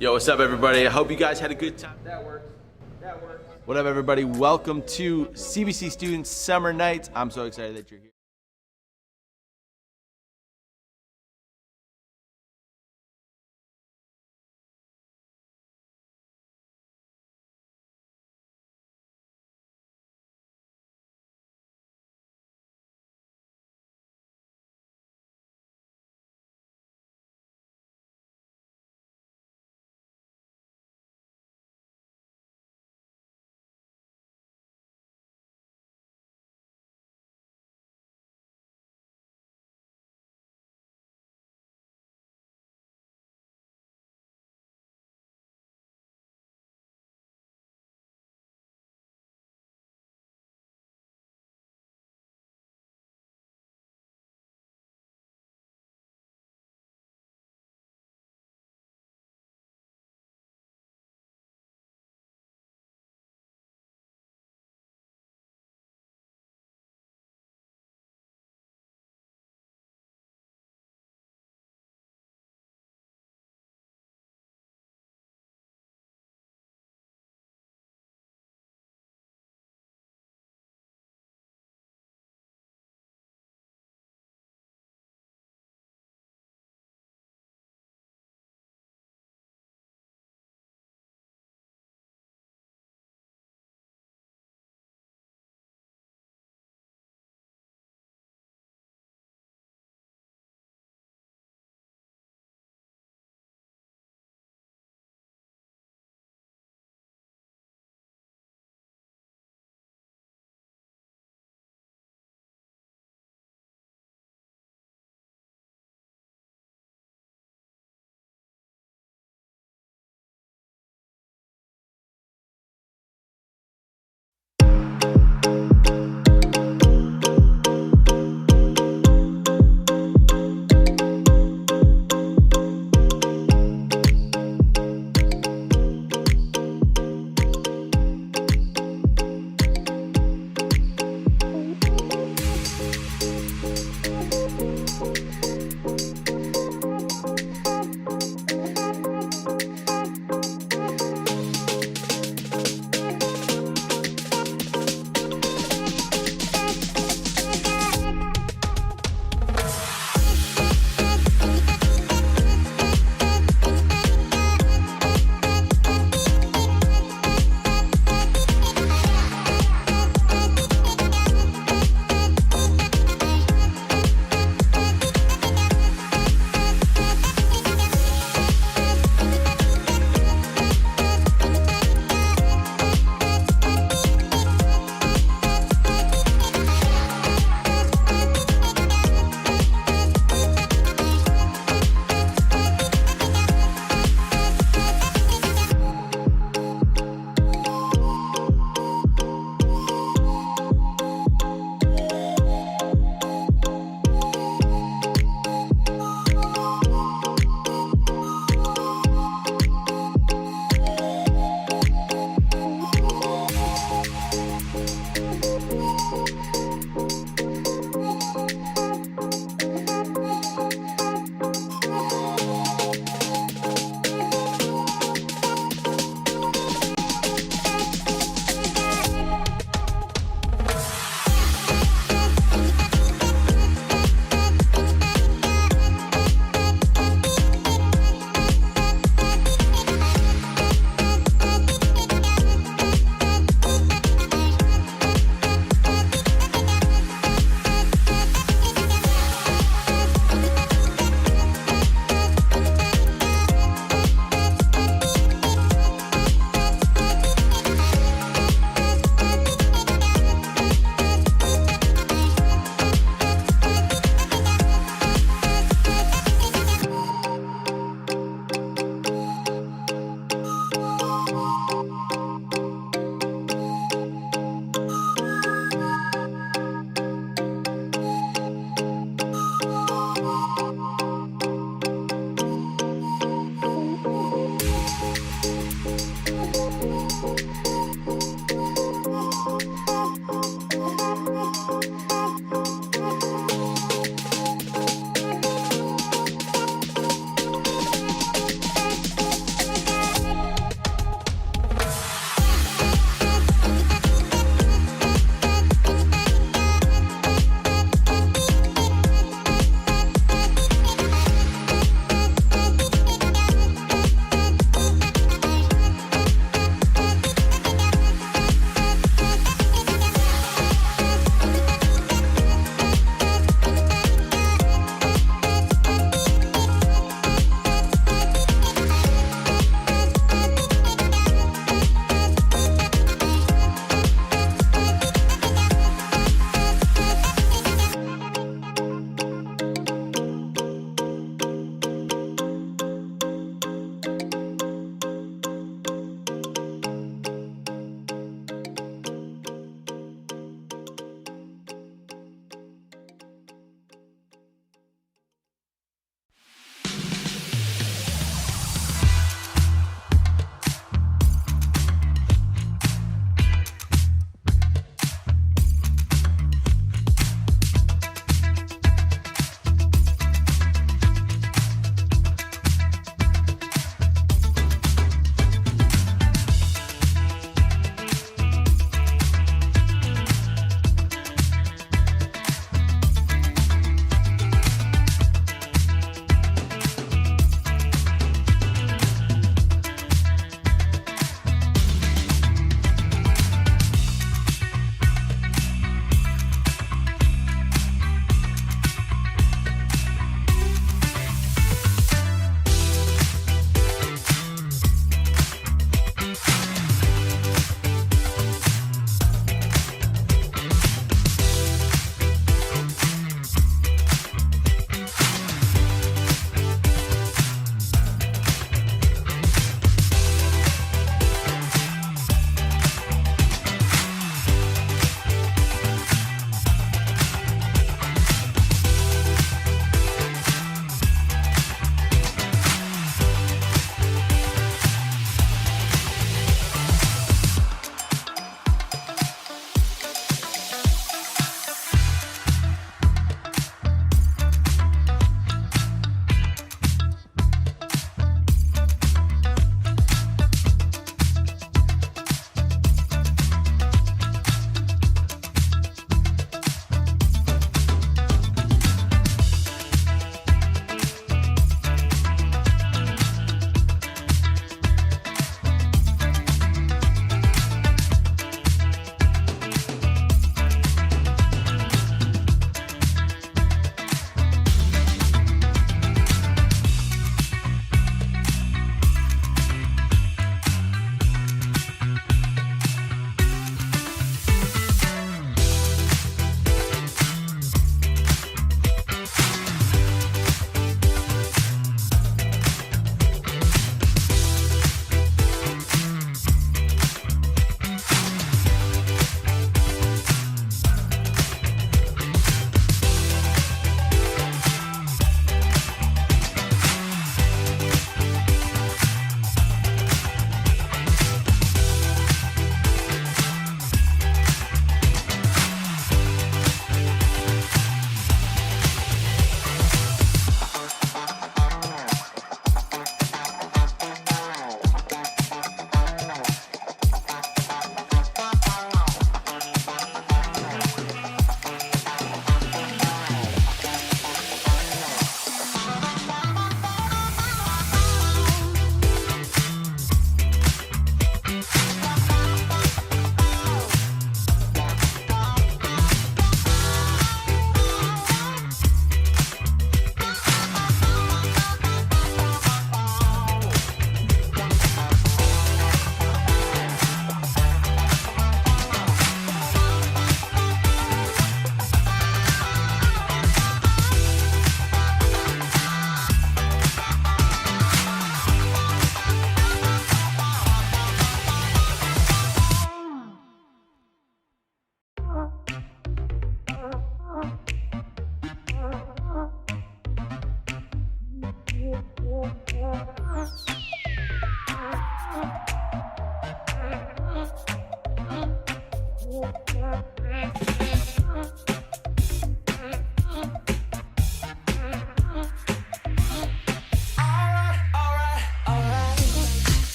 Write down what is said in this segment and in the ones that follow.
Yo, what's up, everybody? I hope you guys had a good time. That works. That works. What up, everybody? Welcome to CBC Students Summer Nights. I'm so excited that you're here.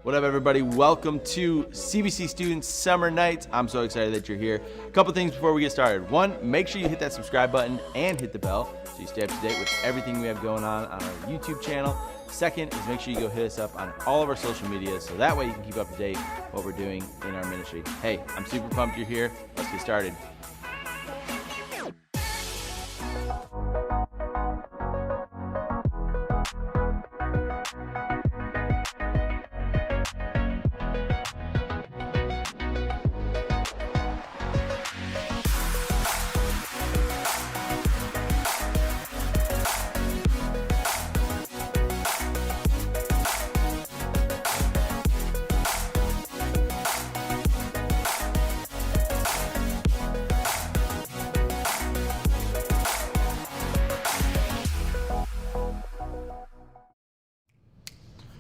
What up, everybody? Welcome to CBC Students Summer Nights. I'm so excited that you're here. A couple things before we get started. One, make sure you hit that subscribe button and hit the bell so you stay up to date with everything we have going on our YouTube channel. Second is make sure you go hit us up on all of our social media so that way you can keep up to date what we're doing in our ministry. Hey, I'm super pumped you're here. Let's get started.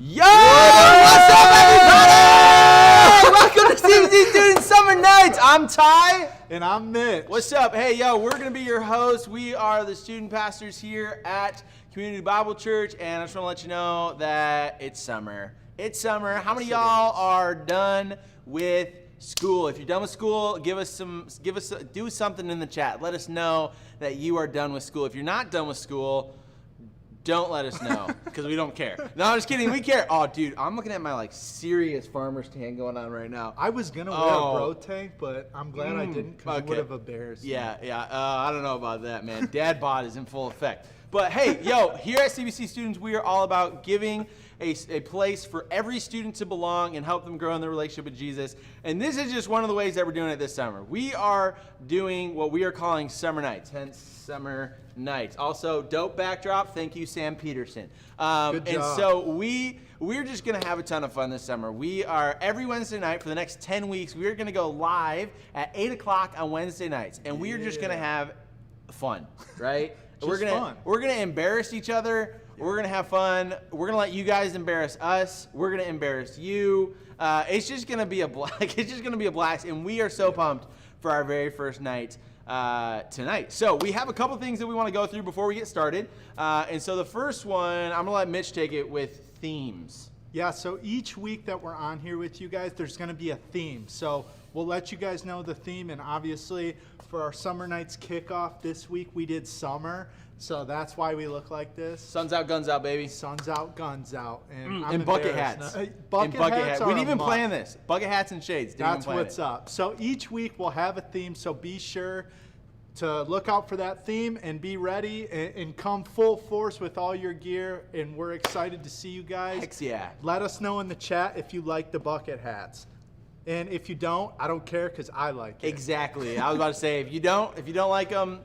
Yo! What's up, everybody? Welcome to CBC Students Summer Nights. I'm Ty. And I'm Mitch. What's up? Hey, yo, we're going to be your hosts. We are the student pastors here at Community Bible Church, and I just want to let you know that it's summer. It's summer. How many of y'all are done with school? If you're done with school, do something in the chat. Let us know that you are done with school. If you're not done with school, don't let us know, because we don't care. No, I'm just kidding. We care. Oh, dude, I'm looking at my, serious farmer's tan going on right now. I was going to wear a bro tank, but I'm glad I didn't, because it would have embarrassed me. Yeah. I don't know about that, man. Dad bod is in full effect. But, hey, yo, here at CBC Students, we are all about giving a place for every student to belong and help them grow in their relationship with Jesus. And this is just one of the ways that we're doing it this summer. We are doing what we are calling Summer Nights, hence Summer Nights. Also, dope backdrop. Thank you, Sam Peterson. Good job. And so we're just going to have a ton of fun this summer. We are, every Wednesday night for the next 10 weeks, we're going to go live at 8 o'clock on Wednesday nights. And we are just going to have fun, right? We're gonna embarrass each other. We're gonna have fun. We're gonna let you guys embarrass us. We're gonna embarrass you. It's just gonna be a blast, and we are so pumped for our very first night tonight. So we have a couple things that we want to go through before we get started. And so the first one, I'm gonna let Mitch take it with themes. Yeah. So each week that we're on here with you guys, there's gonna be a theme. So we'll let you guys know the theme, and obviously for our Summer Nights kickoff this week, we did summer. So that's why we look like this. Sun's out, guns out, baby. Sun's out, guns out. And bucket hats. Bucket hats. We didn't even plan this. Bucket hats and shades. That's what's up. So each week we'll have a theme. So be sure to look out for that theme and be ready and come full force with all your gear. And we're excited to see you guys. Heck yeah. Let us know in the chat if you like the bucket hats. And if you don't, I don't care, because I like it. Exactly. I was about to say, if you don't like them,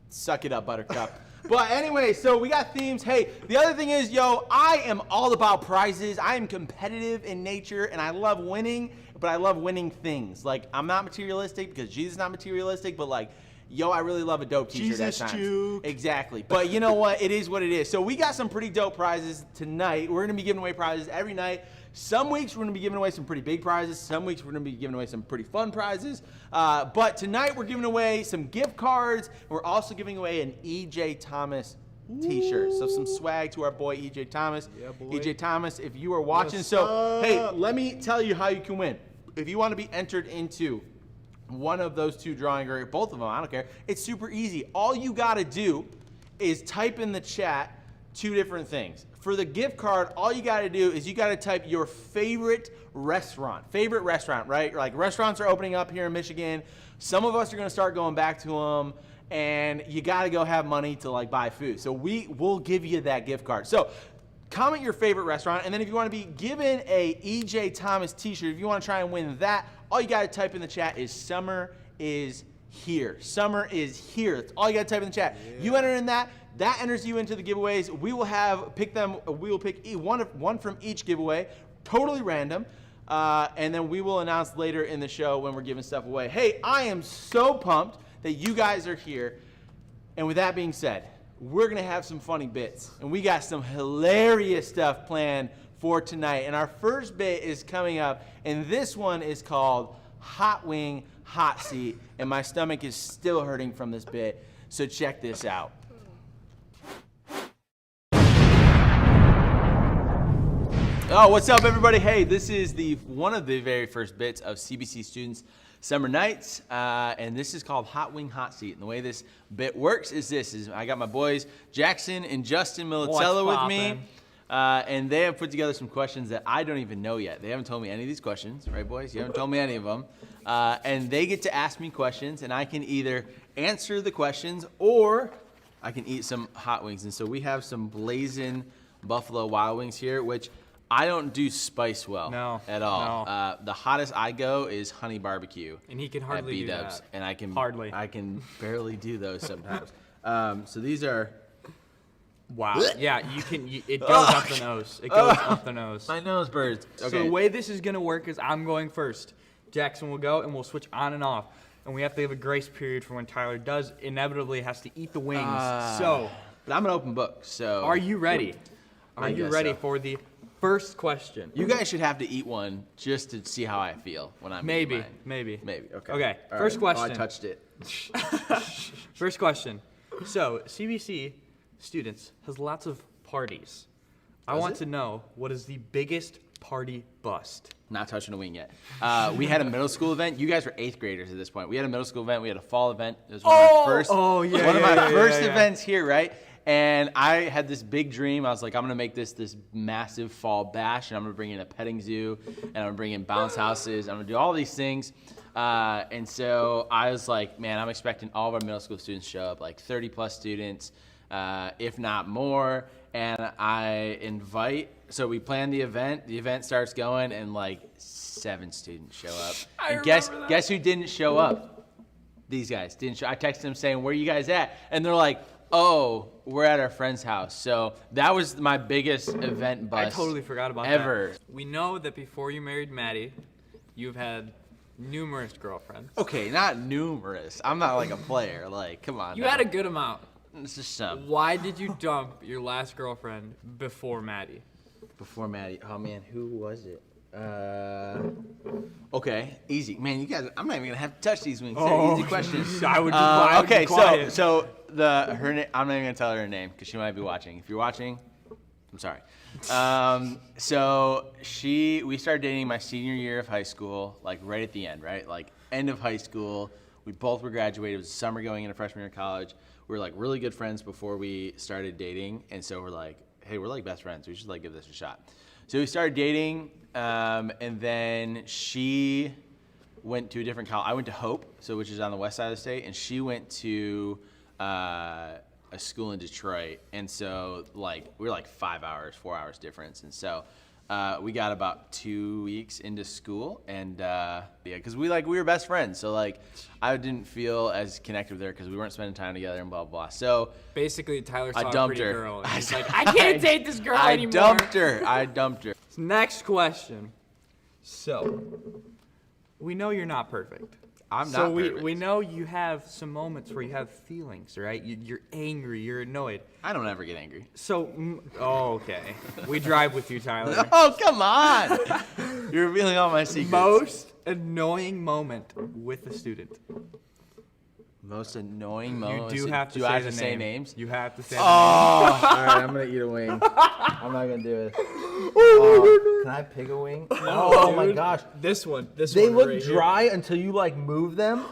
suck it up, Buttercup. But anyway, so we got themes. Hey, the other thing is, I am all about prizes. I am competitive in nature, and I love winning, but I love winning things. I'm not materialistic because Jesus is not materialistic, but yo, I really love a dope t-shirt Jesus at times. juke. Exactly. But you know what? It is what it is. So we got some pretty dope prizes tonight. We're going to be giving away prizes every night. Some weeks we're going to be giving away some pretty big prizes. Some weeks we're going to be giving away some pretty fun prizes. But tonight we're giving away some gift cards. We're also giving away an EJ Thomas t-shirt. So some swag to our boy EJ Thomas. Yeah, boy. EJ Thomas, if you are watching. What's So, up? hey, let me tell you how you can win. If you want to be entered into one of those two drawing, or both of them, I don't care. It's super easy. All you got to do is type in the chat two different things. For the gift card, all you got to do is you got to type your favorite restaurant, right? Like restaurants are opening up here in Michigan. Some of us are going to start going back to them, and you got to go have money to like buy food. So we'll give you that gift card. So comment your favorite restaurant, and then if you want to be given a EJ Thomas t-shirt, if you want to try and win that, all you got to type in the chat is summer is here. Summer is here. That's all you got to type in the chat. Yeah. You enter in that enters you into the giveaways. We will pick one from each giveaway, totally random. And then we will announce later in the show when we're giving stuff away. Hey, I am so pumped that you guys are here. And with that being said, we're going to have some funny bits. And we got some hilarious stuff planned for tonight. And our first bit is coming up. And this one is called Hot Wing, Hot Seat. And my stomach is still hurting from this bit. So check this out. Oh, what's up, everybody? Hey, this is one of the very first bits of CBC Students Summer Nights, and this is called Hot Wing, Hot Seat. And the way this bit works is I got my boys Jackson and Justin Militello with me, and they have put together some questions that I don't even know yet. They haven't told me any of these questions, right, boys? You haven't told me any of them, and they get to ask me questions, and I can either answer the questions or I can eat some hot wings. And so we have some blazing Buffalo Wild Wings here, which I don't do spice well at all. No. The hottest I go is honey barbecue. And he can hardly do that. And I can Hardly. barely do those sometimes. So these are. Wow. Yeah, it goes up the nose. It goes up the nose. My nose burns. So Okay. the way this is going to work is I'm going first. Jackson will go, and we'll switch on and off. And we have to give a grace period for when Tyler does inevitably has to eat the wings. But I'm an open book, so. Are you ready? I Are you guess ready so. for the first question? You guys should have to eat one just to see how I feel when I'm eating mine. Maybe. Okay. Okay, All first right. question. Oh, I touched it. First question. So, CBC students has lots of parties. I want to know, what is the biggest party bust? Not touching a wing yet. We had a middle school event. You guys were 8th graders at this point. We had a middle school event. We had a fall event. It was one of my first events here, right? And I had this big dream. I was like, I'm going to make this massive fall bash, and I'm going to bring in a petting zoo, and I'm going to bring in bounce houses. I'm going to do all these things. And so I was like, man, I'm expecting all of our middle school students to show up, like 30-plus students, if not more. And so we plan the event. The event starts going, and like 7 students show up. And guess who didn't show up? These guys didn't show. I texted them saying, where are you guys at? And they're like, oh, we're at our friend's house. So that was my biggest event bust. I totally forgot about ever. that. We know that before you married Maddie, you've had numerous girlfriends. Okay, not numerous. I'm not like a player. Like, come on. You now. had a good amount. It's just some. Why did you dump your last girlfriend before Maddie? Before Maddie. Oh man, who was it? Okay, easy. Man, you guys. I'm not even gonna have to touch these wings. They're easy questions. I would okay, be quiet. so her name. I'm not even gonna tell her name because she might be watching. If you're watching, I'm sorry. So we started dating my senior year of high school, like right at the end, right? Like end of high school. We both were graduated. It was summer going into freshman year of college. We were like really good friends before we started dating, and so we're like, hey, we're like best friends. We should like give this a shot. So we started dating, and then she went to a different college. I went to Hope, which is on the west side of the state, and she went to a school in Detroit. And so like we were like 4 hours difference. And so we got about 2 weeks into school, and because we were best friends. So like I didn't feel as connected with her because we weren't spending time together and blah blah blah. So basically, Tyler saw I a dumped pretty her. girl. And he's like, I can't date this girl anymore. I dumped her. Next question. So, we know you're not perfect. I'm So not we perfect. know you have some moments where you have feelings, right? You're angry, you're annoyed. I don't ever get angry. So, okay. We drive with you, Tyler. Oh, come on. You're revealing all my secrets. Most annoying moment with a student. Most annoying You moments. do have to do say I have the to say name. names? You have to say Oh, all right. I'm gonna eat a wing. I'm not gonna do it. Can I pick a wing? Oh my gosh. This one. They look dry until you like move them,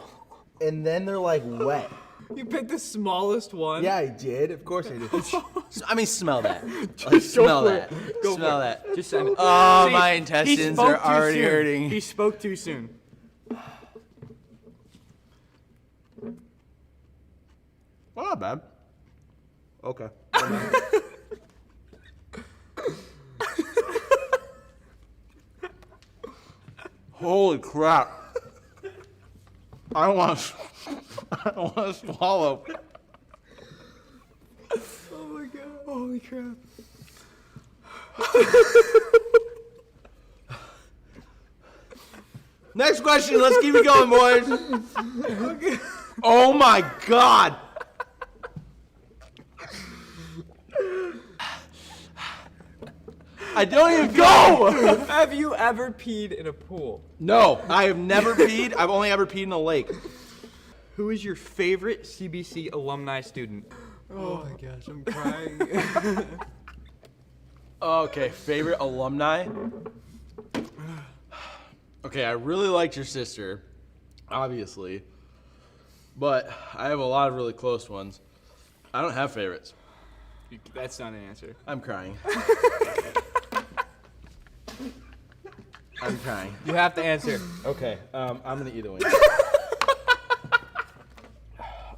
and then they're like wet. You picked the smallest one. Yeah, I did. Of course I did. I mean, smell that. Like, smell that. Smell that. Just send it. Oh, See, my he intestines spoke are too already soon. hurting. He spoke too soon. Well, not bad. Okay. Holy crap. I don't want to swallow. Oh my god. Holy crap. Next question. Let's keep it going, boys. Okay. Oh my god. I don't even go. Have you ever peed in a pool? No, I have never peed. I've only ever peed in a lake. Who is your favorite CBC alumni student? Oh my gosh, I'm crying. Okay, favorite alumni. Okay, I really liked your sister, obviously, but I have a lot of really close ones. I don't have favorites. That's not an answer. I'm crying. I'm crying. You have to answer. Okay, I'm gonna eat a wing.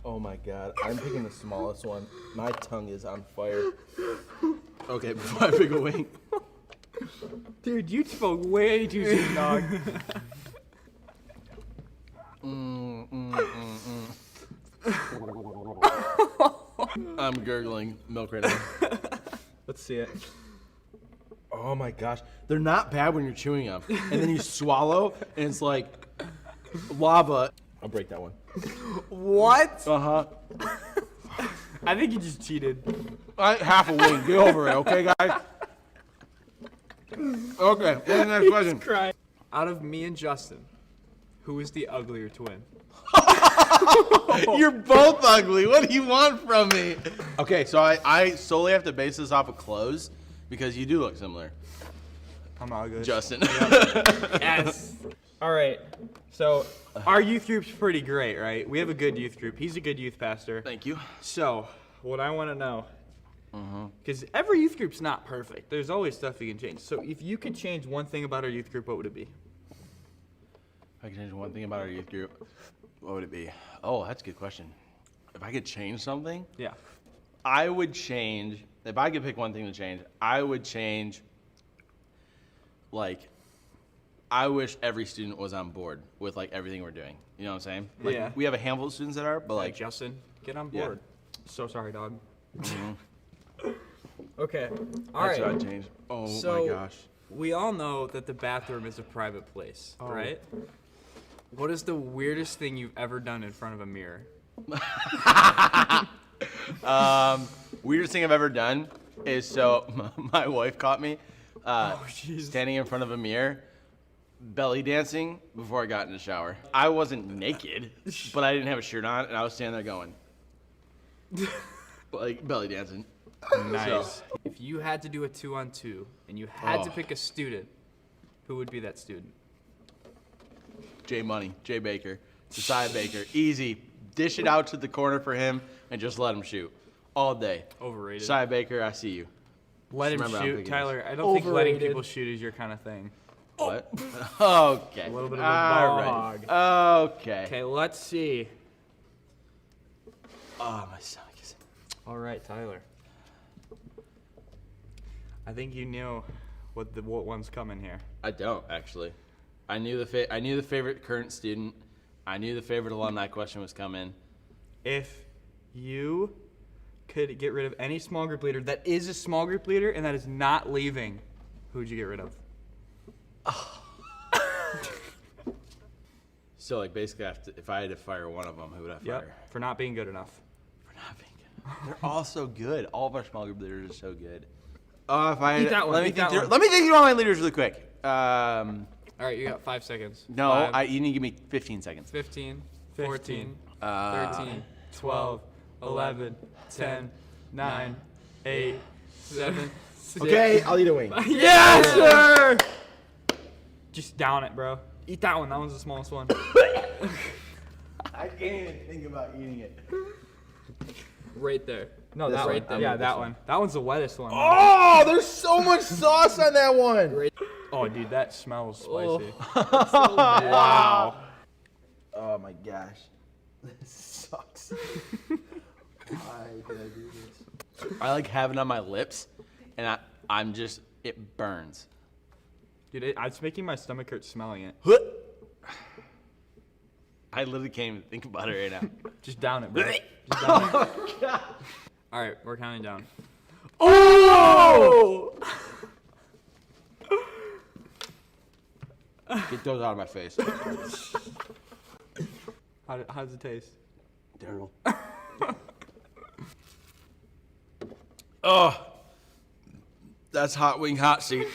Oh my god, I'm picking the smallest one. My tongue is on fire. Okay, before I pick a wing. Dude, you spoke way too soon, dog. I'm gurgling milk right now. Let's see it. Oh my gosh, they're not bad when you're chewing them, and then you swallow, and it's like lava. I'll break that one. What? Uh huh. I think you just cheated. Half a wing. Get over it, okay, guys. Okay, what's the next question? Crying. Out of me and Justin, who is the uglier twin? You're both ugly. What do you want from me? Okay, so I solely have to base this off of clothes because you do look similar, I'm not good. Justin. Yes. All right. So our youth group's pretty great, right? We have a good youth group. He's a good youth pastor. Thank you. So what I want to know, because every youth group's not perfect. There's always stuff you can change. So if you could change one thing about our youth group, what would it be? If I could change one thing about our youth group, what would it be? Oh, that's a good question. If I could change something, Yeah. I would change. If I could pick one thing to change, I would change. Like, I wish every student was on board with like everything we're doing. You know what I'm saying? Like, Yeah. we have a handful of students that are, but Like like, Justin, get on Yeah. board. So sorry, dog. Okay. All that's right. what I'd change. Oh So- my gosh. We all know that the bathroom is a private place, right? What is the weirdest thing you've ever done in front of a mirror? Weirdest thing I've ever done is my wife caught me jeez. standing in front of a mirror, belly dancing before I got in the shower. I wasn't naked, but I didn't have a shirt on, and I was standing there going, like belly dancing. Nice. If you had to do a 2-on-2 and you had to Oh. pick a student, who would be that student? Jay Money, Jay Baker, Josiah Baker, easy. Dish it out to the corner for him and just let him shoot all day. Overrated. Josiah Baker, I see you. Let him remember I'm shoot, picking Tyler. I don't think letting Overrated. people shoot is your kind of thing. What? Okay. A little bit of a All dog. right. Okay. Okay, let's see. Oh, my stomach is. All right, Tyler. I think you knew what one's coming here. I don't actually. I knew the favorite current student. I knew the favorite alumni question was coming. If you could get rid of any small group leader that is a small group leader and that is not leaving, who would you get rid of? So like basically, if I had to fire one of them, who would I fire? Yep. For not being good enough. For not being good. They're all so good. All of our small group leaders are so good. If I Eat that one, let me eat think. that one. Let me think through all my leaders really quick. All right, you got 5 seconds. No, 5, you need to give me 15 seconds. 15, 14, 15. 13, 12, 11, 10, 9, 8, 7, 6. Okay, I'll eat a wing. Yes, sir! Just down it, bro. Eat that one. That one's the smallest one. I can't even think about eating it. Right there. No, This that one. right there. I'm Yeah, with that this one. That one's the wettest one. Oh, there's so much sauce on that one. Oh, dude, that smells spicy. Wow. Oh my gosh. This sucks. Why did I do this? I like having it on my lips, and I'm just, it burns. Dude, it's making my stomach hurt smelling it. I literally can't even think about it right now. Just down it, bro. Just down it. Oh, God. All right, we're counting down. Oh! Get those out of my face. How does it taste? Terrible. Oh, that's Hot Wing Hot Seat.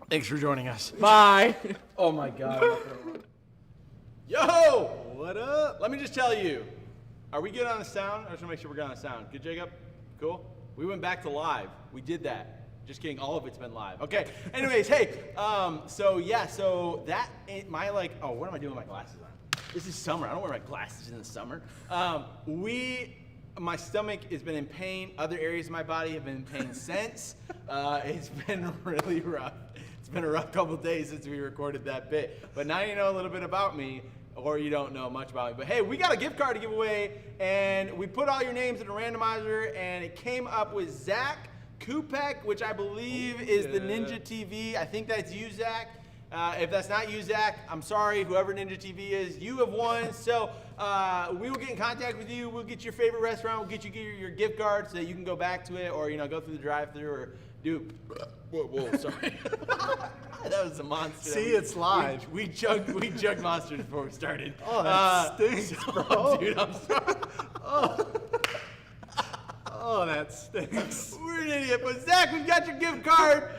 Thanks for joining us. Bye. Oh my God. Yo! What up? Let me just tell you. Are we good on the sound? I just want to make sure we're good on the sound. Good, Jacob? Cool? We went back to live. We did that. Just kidding. All of it's been live. Okay. Anyways, hey. So that ain't my oh, what am I doing with my glasses on? This is summer. I don't wear my glasses in the summer. My stomach has been in pain. Other areas of my body have been in pain since. It's been really rough. It's been a rough couple days since we recorded that bit. But now you know a little bit about me, or you don't know much about me. But hey, we got a gift card to give away, and we put all your names in a randomizer, and it came up with Zach Kupek, which I believe is the Ninja TV. I think that's you, Zach. If that's not you, Zach, I'm sorry. Whoever Ninja TV is, you have won. So we will get in contact with you. We'll get your favorite restaurant. We'll get you your gift card so that you can go back to it, or go through the drive-thru, or do. Whoa, sorry. That was a monster. See, it's live. We chugged monsters before we started. Oh, that stinks, bro. Dude, I'm sorry. Oh, that stinks. We're an idiot, but Zach, we've got your gift card.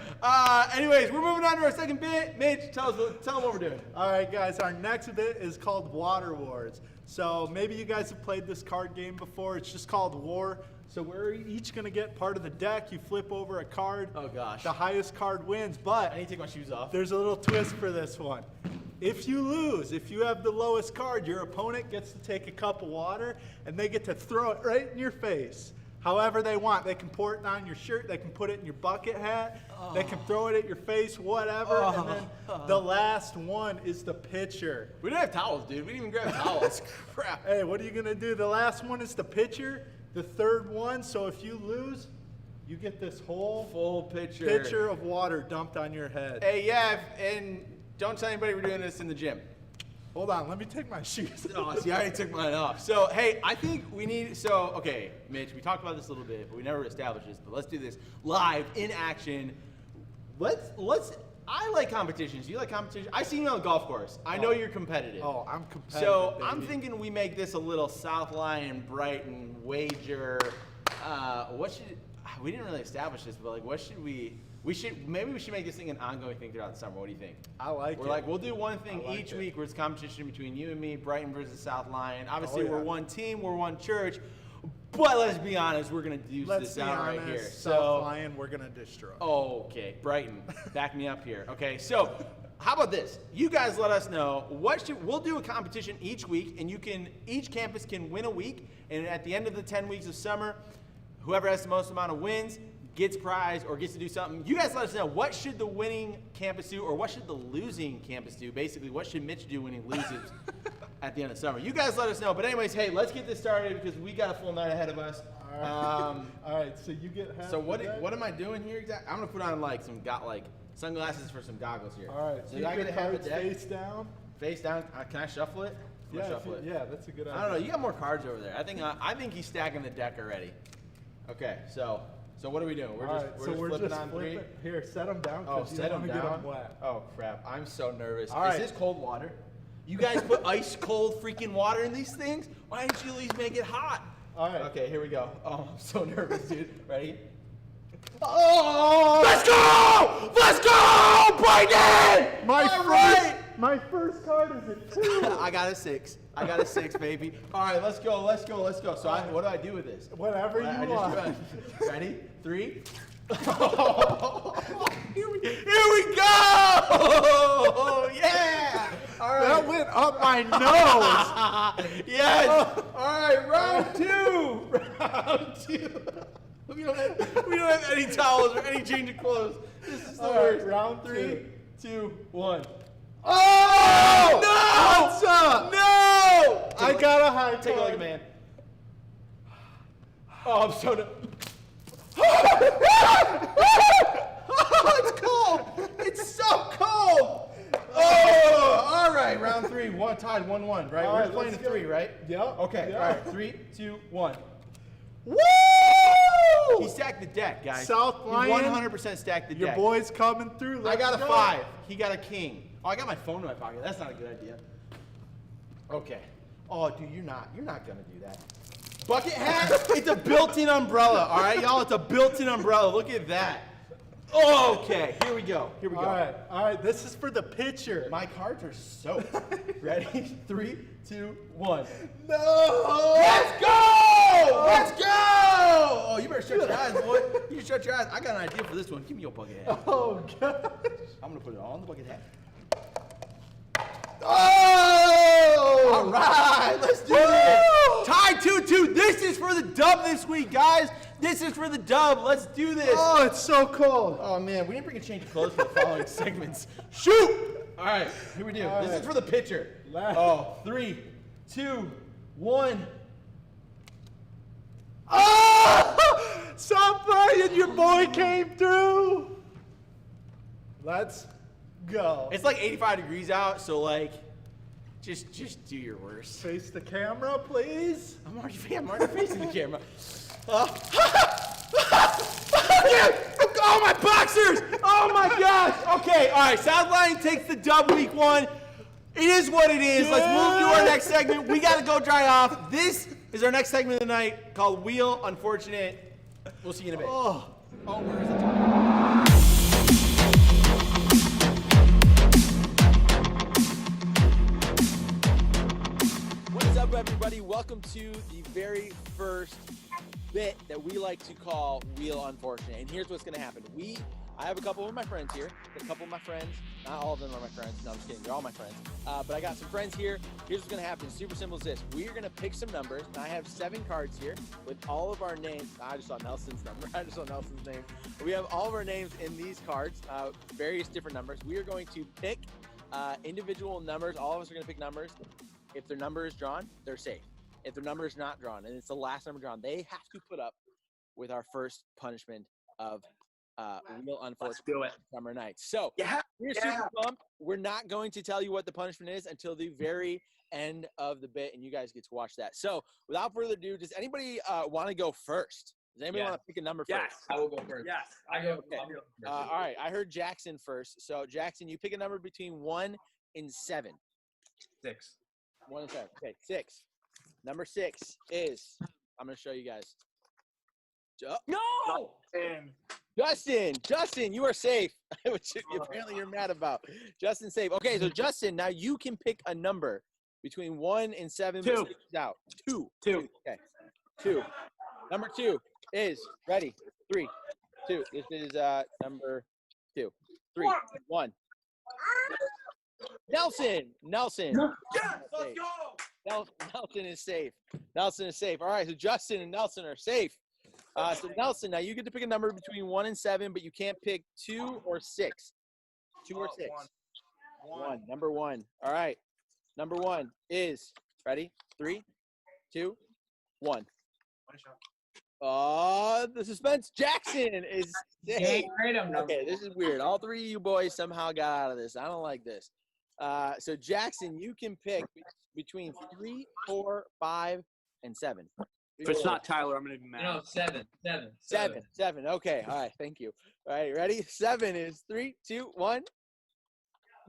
Anyways, we're moving on to our second bit. Mitch, tell them what we're doing. All right, guys, our next bit is called Water Wars. So maybe you guys have played this card game before. It's just called War. So we're each going to get part of the deck. You flip over a card. Oh, gosh. The highest card wins, but I need to take my shoes off. there's a little twist for this one. If you lose, if you have the lowest card, your opponent gets to take a cup of water, and they get to throw it right in your face. However they want. They can pour it down your shirt. They can put it in your bucket hat. They can throw it at your face, whatever. And then the last one is the pitcher. We don't have towels, dude. We didn't even grab towels. Crap. Hey, what are you going to do? The last one is the pitcher. The third one, so if you lose, you get this whole Full pitcher. pitcher of water dumped on your head. Hey, yeah, and don't tell anybody we're doing this in the gym. Hold on, let me take my shoes Oh, see, I already took mine off. So, hey, I think we need, okay, Mitch, we talked about this a little bit, but we never established this, but let's do this live, in action. I like competitions. You like competition? I see you on the golf course. I know you're competitive. Oh, I'm competitive, So, baby. I'm thinking we make this a little South Lyon Brighton wager. We didn't really establish this, but maybe we should make this thing an ongoing thing throughout the summer. What do you think? I like We're it. we'll do one thing I like each it. week where it's competition between you and me, Brighton versus South Lyon. Obviously, Oh, yeah. we're one team, we're one church, but let's be honest, we're going to do Let's this be out honest, right here. South Lyon, we're going to destroy. Okay, Brighton, back me up here. Okay, so how about this? You guys let us know we'll do a competition each week, and each campus can win a week, and at the end of the 10 weeks of summer, whoever has the most amount of wins gets prize or gets to do something. You guys let us know, what should the winning campus do, or what should the losing campus do? Basically, what should Mitch do when he loses at the end of summer? You guys let us know. But anyways, hey, let's get this started because we got a full night ahead of us. All right, so you get half So the what deck? am I doing here exactly? I'm gonna put on sunglasses for some goggles here. All right, So keep I your get to have the cards deck face down. face down. Can I shuffle it? I'm gonna Yeah, shuffle it. yeah, that's a good idea. I don't know. You got more cards over there. I think he's stacking the deck already. Okay, so what are we doing? We're All just right, we're so just we're flipping just on flipping. three. Here, set them down Oh, because you set don't them want to down. get them wet. Oh crap! I'm so nervous. All Is right. this cold water? You guys put ice cold freaking water in these things? Why didn't you at least make it hot? All right. Okay, here we go. Oh, I'm so nervous, dude. Ready? Oh! Let's go! Let's go, Brayden! My first card is a 2. I got a 6. I got a 6, baby. All right, let's go. Let's go. Let's go. So what do I do with this? Whatever you want. Ready? 3. Here we go! Yeah! All right. That went up my nose. Yes! All right, round 2. Round 2. We don't have any towels or any change of clothes. This is the worst. Round 3, 2, 1. Oh! No! What's up? No! I got a high card. Take it like a man. Oh, I'm so Oh, it's cold! It's so cold! Oh! All right, round 3. Tied 1-1, right? All We're right, just playing let's to 3, go. right? Yep. Okay, Yeah. all right. 3, 2, 1. Woo! He stacked the deck, guys. South Lion, He 100% stacked the Your deck. boy's coming through. I Let's got a go. 5. He got a king. Oh, I got my phone in my pocket. That's not a good idea. Okay. Oh, dude, you're not gonna do that. Bucket hat? It's a built-in umbrella. All right, y'all. It's a built-in umbrella. Look at that. Okay. Here we go. Here we go. All right. This is for the pitcher. My cards are soaked. Ready? 3, 2, 1. No. Let's go! Let's go! Oh, you better shut your eyes, boy. You can shut your eyes. I got an idea for this one. Give me your bucket hat. Oh gosh. I'm gonna put it all in the bucket hat. Oh! All right, let's do this. Tied 2-2. This is for the dub this week, guys. This is for the dub. Let's do this. Oh, it's so cold. Oh man, we didn't bring a change of clothes for the following segments. Shoot! All right, here we do. All This right. is for the pitcher. Left. Oh, 3, 2, 1. Oh! Stop playing. Your boy came through. Let's go. It's like 85 degrees out, so like, just do your worst. Face the camera, please. I'm already facing the camera. Oh my boxers! Oh my gosh! Okay, all right. South Lion takes the dub week 1. It is what it is. Let's move to our next segment. We gotta go dry off. This is our next segment of the night called Wheel Unfortunate. We'll see you in a bit. Oh, where is the time? What's up, everybody? Welcome to the very first bit that we like to call Wheel Unfortunate. And here's what's going to happen. I have a couple of my friends here. A couple of my friends. Not all of them are my friends. No, I'm just kidding. They're all my friends. But I got some friends here. Here's what's going to happen. Super simple as this. We are going to pick some numbers. And I have 7 cards here with all of our names. I just saw Nelson's number. I just saw Nelson's name. We have all of our names in these cards, various different numbers. We are going to pick individual numbers. All of us are going to pick numbers. If their number is drawn, they're safe. If their number is not drawn, and it's the last number drawn, they have to put up with our first punishment of Wheel Unfortunate Summer Nights. So, we're super pumped. We're not going to tell you what the punishment is until the very end of the bit, and you guys get to watch that. So, without further ado, does anybody want to go first? Does anybody want to pick a number first? Yes, I will go first. Yes, I go. Okay. I'll go first. All right, I heard Jackson first. So, Jackson, you pick a number between 1 and 7. 6. 1 and 7. Okay, 6. Number 6 is, I'm going to show you guys. No! Justin, you are safe, which apparently you're mad about. Justin's safe. Okay, so Justin, now you can pick a number between 1 and 7. 2. Out. 2. 2. Okay. 2. Number 2 is, ready, 3, 2. This is number 2. 3, 1. Nelson. Yes, let's go! Nelson is safe. Nelson is safe. All right, so Justin and Nelson are safe. So Nelson, now you get to pick a number between 1 and 7, but you can't pick 2 or 6. 2 or 6. 1. Number 1. All right. Number 1 is, ready? 3, 2, 1. The suspense. Jackson is safe. Okay, this is weird. All 3 of you boys somehow got out of this. I don't like this. So Jackson, you can pick between 3, 4, 5, and 7. If it's not Tyler, I'm going to be mad. No, 7. 7. Okay. All right. Thank you. All right. Ready? 7 is 3, 2, 1.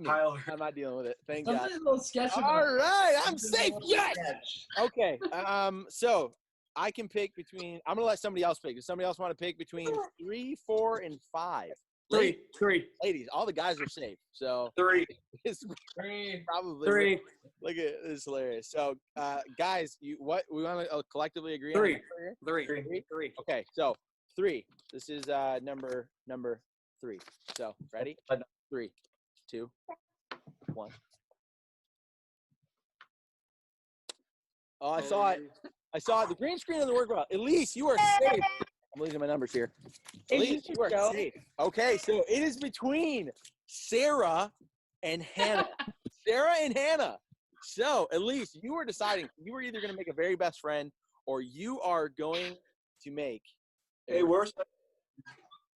Tyler. I'm not dealing with it. Thank God. Something's a little sketchy. All right, I'm Something's a safe. little Yes. sketch. Okay. So I can pick between. I'm gonna let somebody else pick. Does somebody else want to pick between 3, 4, and 5? Three. Ladies, all the guys are safe. So Three. it's Three. probably Three. Look at this, is hilarious. So, guys, what we want to collectively agree Three. on? Three. Okay, so 3. This is number 3. So, ready? 3, 2, 1. Oh, I saw it. The green screen doesn't work well. Elise, you are safe. I'm losing my numbers here. Elise, you are safe. Okay, so it is between Sarah and Hannah. Sarah and Hannah. So, Elise, you were deciding. You were either going to make a very best friend, or you are going to make Hey, worst.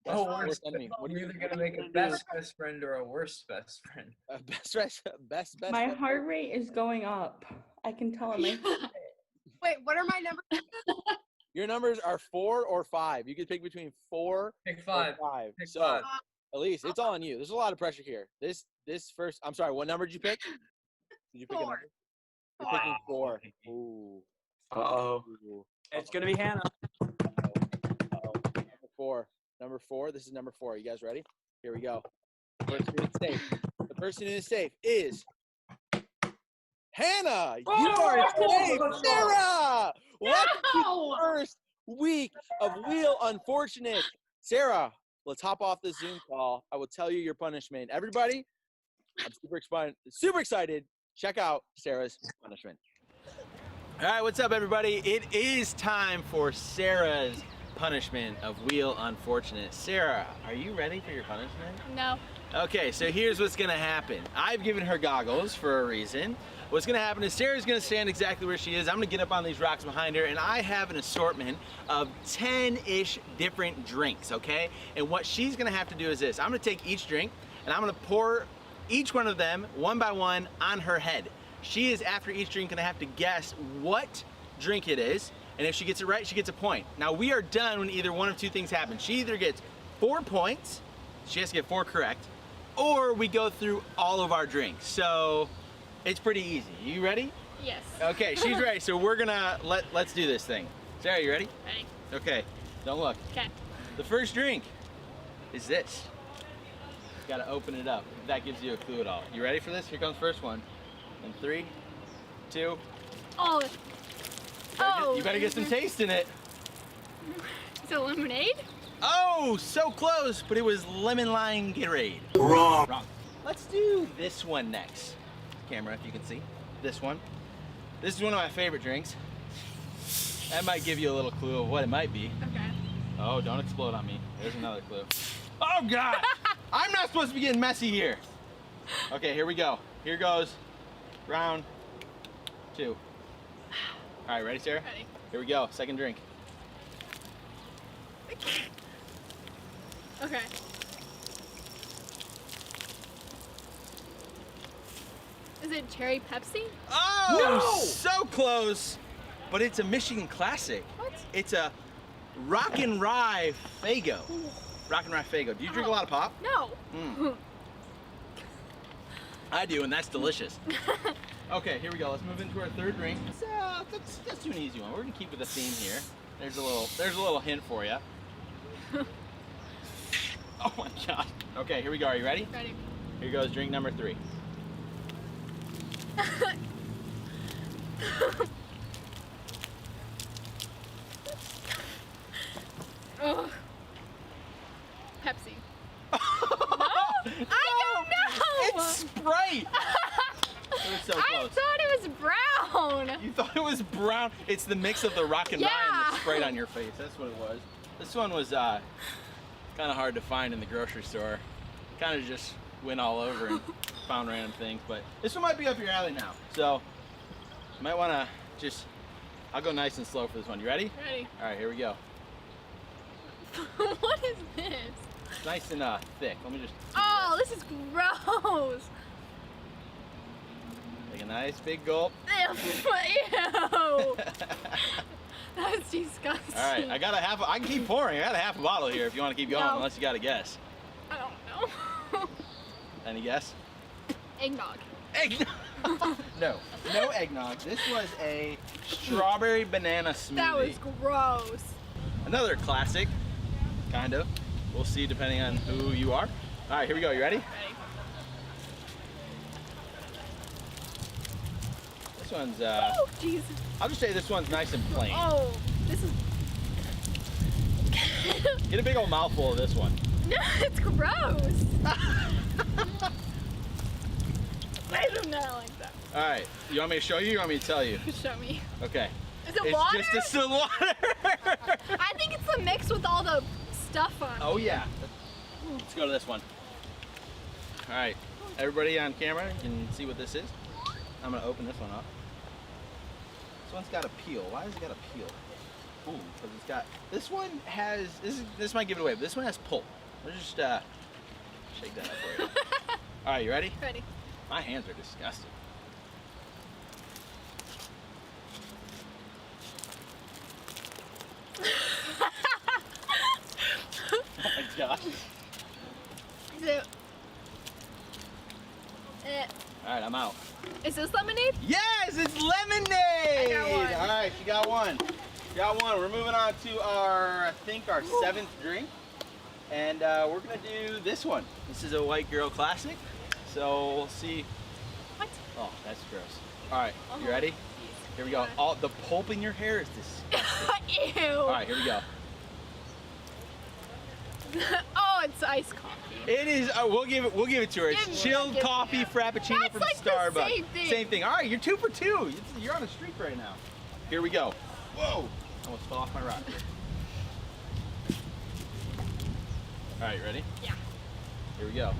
worst enemy. What are We're you either gonna make a best friend or a worst best friend. best My friend? heart rate is going up. I can tell in my heart. Wait, what are my numbers? Your numbers are 4 or 5. You can pick between 4 Pick or 5. 5. Pick So, 5. Elise, it's all on you. There's a lot of pressure here. This first. I'm sorry. What number did you pick? Did you pick a 4. number? You're picking 4. Ooh. Uh-oh. Ooh. It's gonna be Hannah. Uh-oh. Number 4. This is number 4. You guys ready? Here we go. The person who is safe. The person who is safe is Hannah. You are safe. Sarah. Welcome to the first week of Wheel Unfortunate. Sarah, let's hop off this Zoom call. I will tell you your punishment. Everybody, I'm super excited. Check out Sarah's punishment. All right, what's up, everybody? It is time for Sarah's punishment of Wheel Unfortunate. Sarah, are you ready for your punishment? No. Okay, so here's what's gonna happen. I've given her goggles for a reason. What's gonna happen is Sarah's gonna stand exactly where she is. I'm gonna get up on these rocks behind her, and I have an assortment of 10-ish different drinks, okay? And what she's gonna have to do is this. I'm gonna take each drink, and I'm gonna pour each one of them, one by one, on her head. She is, after each drink, gonna have to guess what drink it is, and if she gets it right, she gets a point. Now, we are done when either one of two things happen. She either gets 4 points, she has to get 4 correct, or we go through all of our drinks. So it's pretty easy. You ready? Yes. Okay, she's ready. So we're gonna let's do this thing. Sarah, you ready? Ready. Okay, don't look. Okay. The first drink is this. You gotta open it up. If that gives you a clue at all. You ready for this? Here comes the first one. In 3, 2. Oh. You better get some taste in it. Is it lemonade? Oh, so close, but it was lemon lime Gatorade. Wrong. Let's do this one next. Camera, if you can see. This one. This is one of my favorite drinks. That might give you a little clue of what it might be. Okay. Oh, don't explode on me. There's another clue. Oh, God! I'm not supposed to be getting messy here. Okay, here we go. Here goes round 2. All right, ready, Sarah? Ready. Here we go. Second drink. Okay. Is it cherry Pepsi? Oh, so close, but it's a Michigan classic. What? It's a Rock and Rye Faygo. Rock and Rye Faygo. Do you drink a lot of pop? No. I do, and that's delicious. Okay, here we go. Let's move into our third drink. Let's do an easy one. We're gonna keep with the theme here. There's a little hint for you. Oh my God. Okay, here we go. Are you ready? Ready. Here goes drink number 3. Ugh. Pepsi. No! I don't know. It's Sprite. It was so close. I thought it was brown. You thought it was brown? It's the mix of the Rock and Rye and the Yeah. Sprite on your face. That's what it was. This one was kind of hard to find in the grocery store. Kind of just went all over and found random things. But this one might be up your alley now. So you might want to just, I'll go nice and slow for this one. You ready? Ready. All right, here we go. What is this? It's nice and thick. Let me just Oh, this is gross. take a nice big gulp. Ew. That's disgusting. All right, I can keep pouring. I got a half a bottle here if you want to keep going, No. unless you got a guess. I don't know. Any guess? Eggnog. Eggnog. No eggnog. This was a strawberry banana smoothie. That was gross. Another classic, kind of. We'll see depending on who you are. All right, here we go. You ready? Ready? This one's, Oh, jeez. I'll just say this one's nice and plain. Oh, this is. Get a big old mouthful of this one. No, it's gross. I do not like that. All right, you want me to show you or you want me to tell you? Show me. Okay. Is it It's water? just distilled water. I think it's the mix with all the stuff on it. Oh yeah. Let's go to this one. All right, everybody on camera can see what this is. I'm gonna open this one up. This one's got a peel. Why has it got a peel? Ooh, because it's got. This one has. This might give it away, but this one has pulp. Let's just shake that up for you. All right, you ready? Ready. My hands are disgusting. Oh my gosh. So, All right, I'm out. is this lemonade? Yes, it's lemonade. I got one. All right, she got one. She got one. We're moving on to our, I think, our 7th drink, and we're gonna do this one. This is a white girl classic, so we'll see. What? Oh, that's gross. All right, you Oh, ready? jeez. Here we go. Okay. All the pulp in your hair is disgusting. Ew. All right, here we go. Oh, it's iced coffee. It is. We'll give it to her. Give me It's that, chilled give me coffee that. frappuccino That's from like the Starbucks. same thing. Same thing. All right, you're 2 for 2. You're on a streak right now. Here we go. Whoa! Almost fell off my rock. All right, you ready? Yeah. Here we go.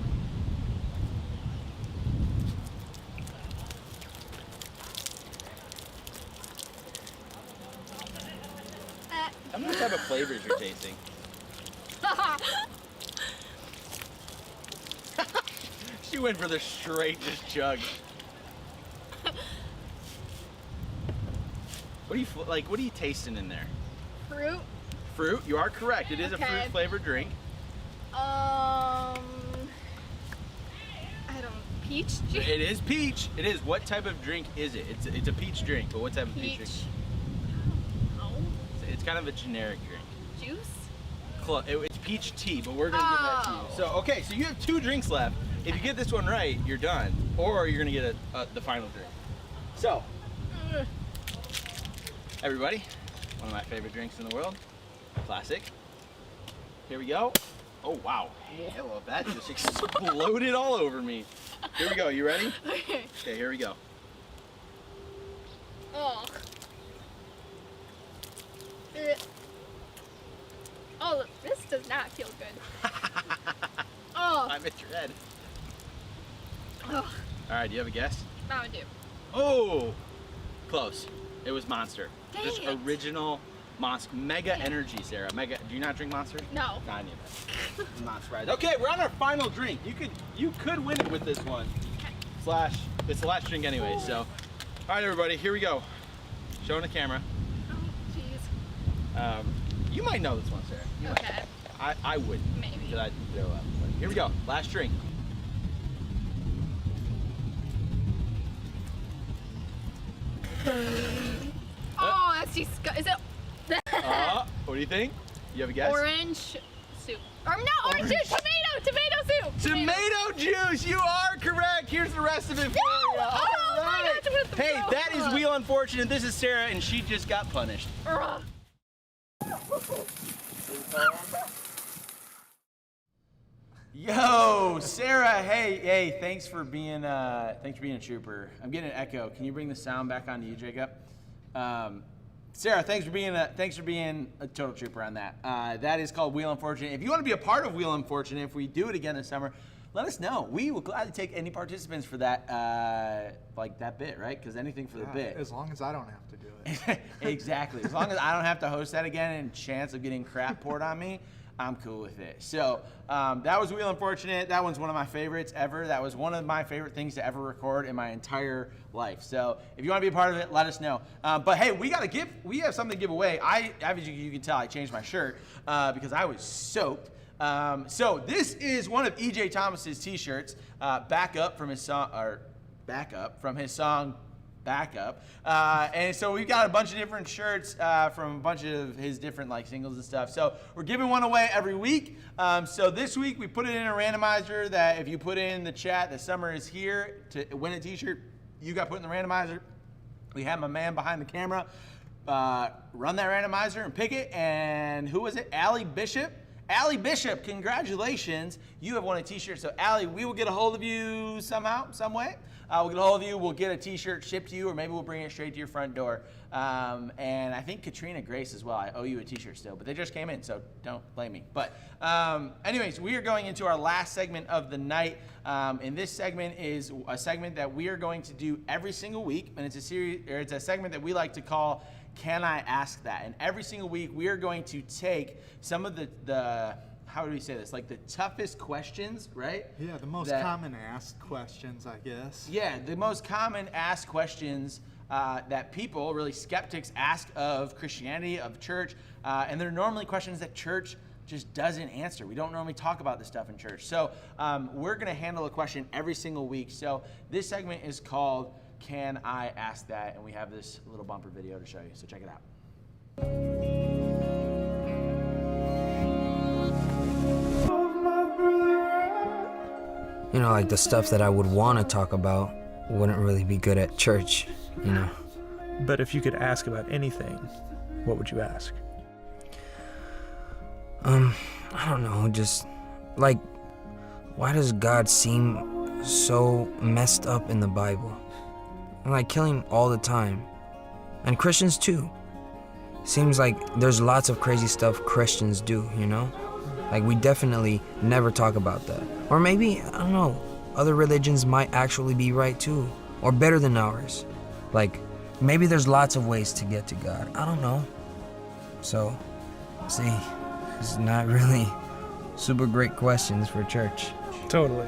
How many type of flavors you're tasting? She went for the straight just chug. What are you like? What are you tasting in there? Fruit. Fruit. You are correct. It is a Okay. fruit flavored drink. I don't. Peach juice. It is peach. It is. What type of drink is it? It's a peach drink, but what type of peach drink? Peach. Oh, It's kind of a generic drink. juice. It's peach tea, but we're gonna give that to you. Oh. So okay, so you have 2 drinks left. If you get this one right, you're done, or you're gonna get the final drink. So, everybody, one of my favorite drinks in the world, classic. Here we go. Oh wow, hell, that just exploded all over me. Here we go. You ready? Okay. Okay, here we go. Oh. Oh, this does not feel good. Oh. I'm at your head. Oh. All right, do you have a guess? Mountain Dew. Oh, close. It was Monster. Dang Just it. original Monster. Mega energy, Sarah. Mega. Do you not drink Monster? No. I knew that. I'm not surprised. Okay, we're on our final drink. You could win it with this one. Slash, it's the last drink anyway. So, all right, everybody, here we go. Showing the camera. Oh, jeez. You might know this one, Sarah. You might. Okay. I wouldn't. Maybe. Because I'd throw up. But here we go. Last drink. Oh, that's disgusting. Is it What do you think? You have a guess? orange soup? Or no, orange juice. Tomato soup. Tomato juice, you are correct. Here's the rest of it for No! you. Oh All my right. gosh, what the Hey, fuck? that is Wheel Unfortunate. This is Sarah, and she just got punished. Ugh. Yo, Sarah. Hey, thanks for being a trooper. I'm getting an echo. Can you bring the sound back onto you, Jacob? Sarah, thanks for being a total trooper on that. That is called Wheel Unfortunate. If you want to be a part of Wheel Unfortunate, if we do it again this summer, let us know. We will gladly take any participants for that, like that bit, right? Because anything for the bit. As long as I don't have to do it. Exactly. As long as I don't have to host that again and chance of getting crap poured on me, I'm cool with it. So that was Wheel Unfortunate. That one's one of my favorites ever. That was one of my favorite things to ever record in my entire life. So if you want to be a part of it, let us know. But hey, we have something to give away. As you can tell, I changed my shirt because I was soaked. So this is one of EJ Thomas's t-shirts, backup from his song, Backup. And so we've got a bunch of different shirts from a bunch of his different like singles and stuff. So we're giving one away every week. So this week we put it in a randomizer that if you put in the chat that Summer is here to win a t-shirt, you got put in the randomizer. We have my man behind the camera run that randomizer and pick it. And who was it? Allie Bishop. Allie Bishop, congratulations. You have won a t-shirt. So Allie, we will get a hold of you somehow, some way. We'll get a hold of you. We'll get a t-shirt shipped to you, or maybe we'll bring it straight to your front door. And I think Katrina Grace as well. I owe you a t-shirt still, but they just came in, so don't blame me. But anyways, we are going into our last segment of the night. And this segment is a segment that we are going to do every single week. And it's a series, or it's a segment that we like to call Can I Ask That? And every single week, we are going to take some of the how do we say this? Like the toughest questions, right? Yeah, the most common asked questions, I guess. Yeah, the most common asked questions that people, really skeptics, ask of Christianity, of church, and they're normally questions that church just doesn't answer. We don't normally talk about this stuff in church. So we're going to handle a question every single week. So this segment is called Can I Ask That? And we have this little bumper video to show you. So check it out. You know, like the stuff that I would want to talk about wouldn't really be good at church, you know. But if you could ask about anything, what would you ask? I don't know, just like, why does God seem so messed up in the Bible? And like killing all the time. And Christians too. Seems like there's lots of crazy stuff Christians do, you know? Like we definitely never talk about that. Or maybe, I don't know, other religions might actually be right too. Or better than ours. Like, maybe there's lots of ways to get to God. I don't know. So, see, it's not really super great questions for church. Totally.